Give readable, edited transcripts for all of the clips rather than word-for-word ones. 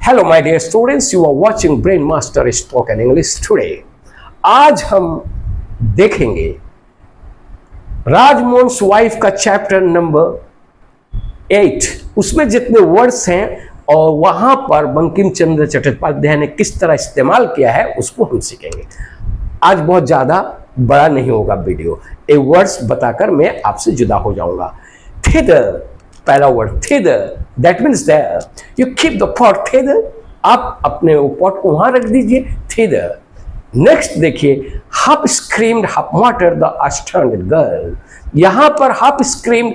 Hello my dear students, you are watching brain master spoken English today. आज हम देखेंगे Rajmohan's wife का chapter number 8। उसमें जितने वर्ड्स हैं और वहां पर बंकिम चंद्र चट्टोपाध्याय ने किस तरह इस्तेमाल किया है उसको हम सीखेंगे। आज बहुत ज्यादा बड़ा नहीं होगा वीडियो, ए वर्ड्स बताकर मैं आपसे जुदा हो जाऊंगा। थिदर, पहला word thither, that means there. You keep the pot thither, आप अपने पॉट को वहां रख दीजिए, थिदर। नेक्स्ट देखिए, half screamed half muttered the a standard girl. यहां पर हाफ स्क्रीम्ड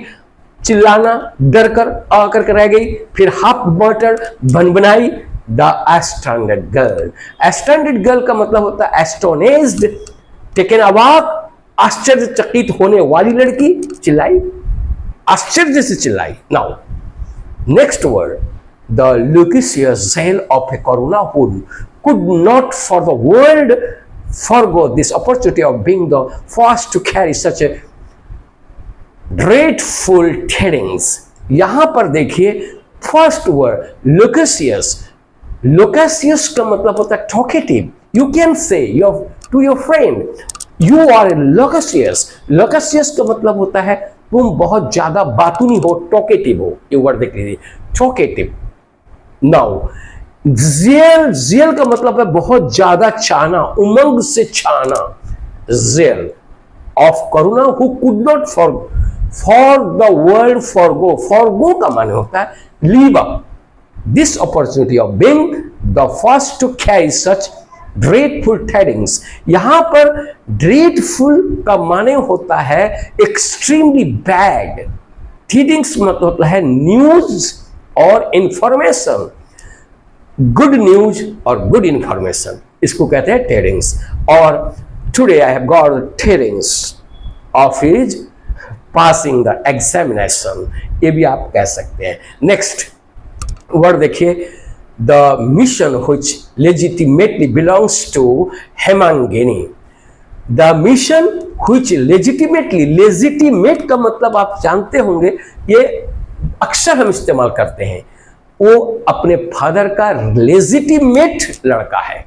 चिल्लाना, डर कर आकर के रह गई, फिर हाफ मटर्ड बनबनाई the a standard girl. A standard girl का मतलब होता है एस्टोनिश्ड, टेकन अबाक, आश्चर्यचकित होने वाली लड़की, चिल्लाई, आश्चर्य से चिल्लाई। Now next word, the luscious zeal of a Karuna who could not for the world forgo this opportunity of being the first to carry such a dreadful tidings। यहां पर देखिए फर्स्ट वर्ड luscious। luscious का मतलब होता है talkative. You can say to your friend you are luscious। luscious का मतलब होता है तुम बहुत ज्यादा बातूनी हो, टॉकेटिव हो। ये वर्ड देख लीजिए, टॉकेटिव। नाउ जेल, जेल का मतलब है बहुत ज्यादा चाहना, उमंग से चाहना। Zeal of Karuna who could not for the world forgo. Forgo का माने होता है leave up this opportunity of being the first to carry such dreadful tidings. यहां पर ड्रेडफुल का माने होता है एक्सट्रीमली बैड। टाइडिंग्स मतलब होता है न्यूज और इंफॉर्मेशन, गुड न्यूज और गुड इंफॉर्मेशन, इसको कहते हैं टाइडिंग्स। और today I have got tidings of his passing the examination, ये भी आप कह सकते हैं। नेक्स्ट वर्ड देखिए, the mission which legitimately belongs to Hemangini। the mission which legitimately, legitimate का मतलब आप जानते होंगे, ये अक्सर हम इस्तेमाल करते हैं। वो अपने फादर का लेजिटिमेट लड़का है,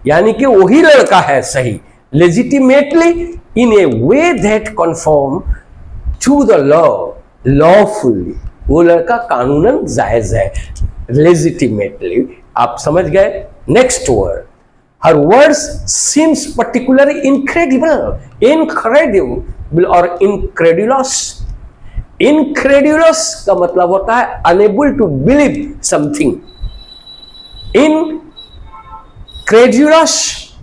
यानी कि वही लड़का है सही, legitimately in a way that conform to the law, lawfully. वो लड़का कानूनन जायज है, legitimately, आप समझ गए। Next word, her words seems particularly incredible, incredible और इनक्रेडुलस। इनक्रेडुलस का मतलब होता है unable to believe something, incredulous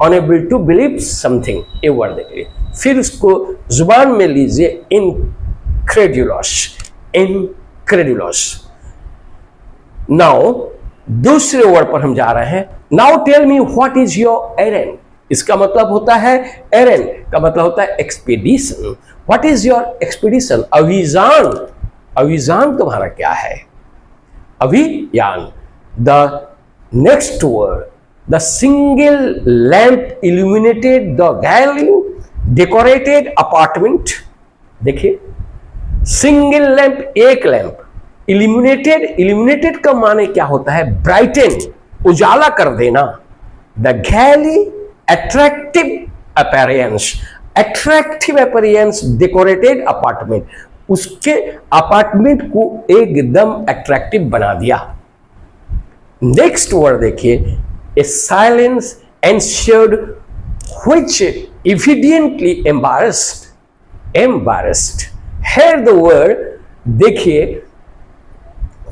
unable to believe something. ये वर्ड देखिए, फिर उसको जुबान में लीजिए, इनक्रेडुलस, इनक्रेडुलस। नाउ दूसरे वर्ड पर हम जा रहे हैं। Now tell me what is your errand. इसका मतलब होता है, एरेंड का मतलब होता है expedition. What is your expedition, अभियान। अभियान तुम्हारा क्या है, अभियान। The next word, the single lamp illuminated the gallery decorated apartment. देखिए, सिंगल लैंप, एक लैंप, इल्यूमिनेटेड, इल्यूमिनेटेड का माने क्या होता है, ब्राइटन, उजाला कर देना। The gaily attractive appearance, attractive appearance, decorated apartment, उसके अपार्टमेंट को एकदम अट्रैक्टिव बना दिया। नेक्स्ट वर्ड देखिए, a silence एंस्योर्ड which evidently embarrassed, embarrassed. Here the word देखिए,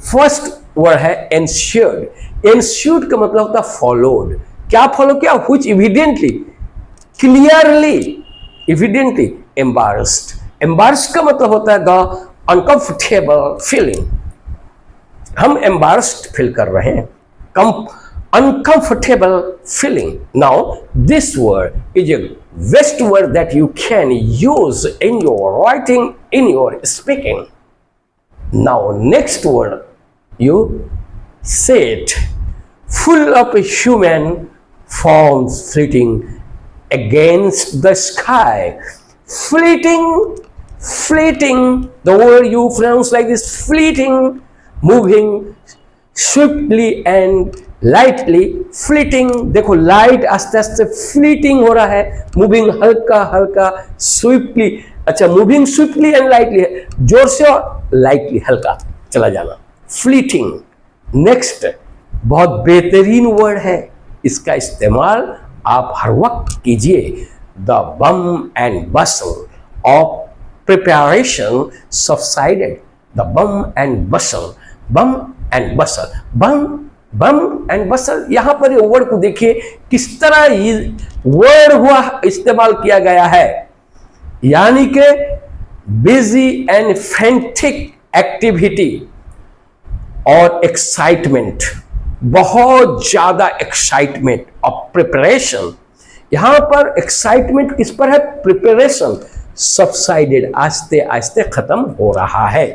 फर्स्ट वर्ड है एंश्योर्ड। एंश्योर्ड का मतलब होता है फॉलोड। क्या फॉलो किया, which evidently, clearly, evidently embarrassed. Embarrassed का मतलब होता है द अनकंफर्टेबल फीलिंग, हम एम्बारस्ड फील कर रहे हैं, uncomfortable feeling. Now this word is a best word that you can use in your writing, in your speaking. Now next word, you say it, full of human forms fleeting against the sky. Fleeting, fleeting, the word you pronounce like this, fleeting, moving swiftly and lightly fleeting, देखो light आस्ते आस्ते fleeting हो रहा है, moving हल्का हल्का, swiftly, अच्छा moving swiftly and lightly, जोर से और लाइटली हल्का चला जाना, फ्लीटिंग। नेक्स्ट बहुत बेहतरीन वर्ड है, इसका इस्तेमाल आप हर वक्त कीजिए, the bomb and Bansal of preparation subsided, the bomb and Bansal, bomb and Bansal, bomb bomb and बसल। यहां पर ये वर्ड को देखिए किस तरह ये वर्ड हुआ इस्तेमाल किया गया है, यानी कि बिजी एंड फ्रेंटिक एक्टिविटी और एक्साइटमेंट, बहुत ज्यादा एक्साइटमेंट और प्रिपरेशन। यहां पर एक्साइटमेंट किस पर है, प्रिपरेशन, सबसाइडेड, आस्ते आस्ते खत्म हो रहा है।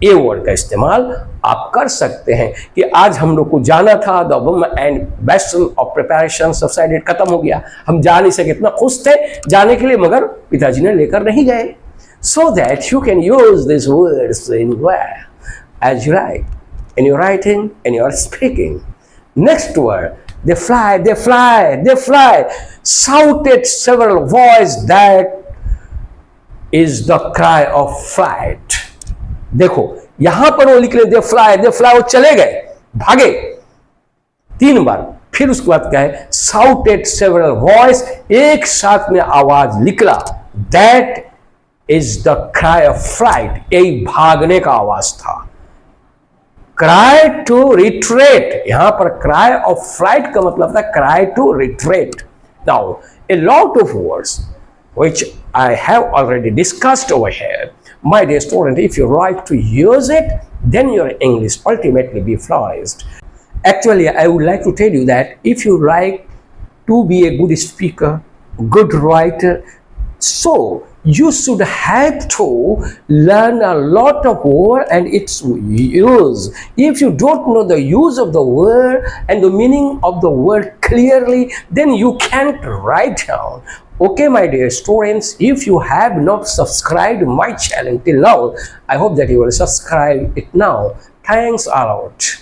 ये वर्ड का इस्तेमाल आप कर सकते हैं कि आज हम लोग को जाना था, the bomb and Bansal of preparation subsided, खत्म हो गया, हम जा नहीं सके, इतना खुश थे जाने के लिए मगर पिताजी ने लेकर नहीं गए। So that you can use this words in where as you write, in your writing, in your speaking. Next word, they fly, they fly, they fly. Shouted several voices, that is the cry of flight. देखो यहां पर वो लिख रहे they fly, वो चले गए, भागे 3 बार, फिर उसके बाद क्या है, shouted several voice, एक साथ में आवाज निकला, that is the cry of flight, यही भागने का आवाज था। क्राई टू रिट्रेट, यहां पर क्राई ऑफ फ्लाइट का मतलब था cry to retreat. Now a lot of words which I have already discussed over here. My dear student, if you like to use it, then your English ultimately be flourished. Actually, I would like to tell you that if you like to be a good speaker, good writer, so you should have to learn a lot of word and its use. If you don't know the use of the word and the meaning of the word clearly, then you can't write down. Okay, my dear students, if you have not subscribed my channel till now, I hope that you will subscribe it now. Thanks a lot.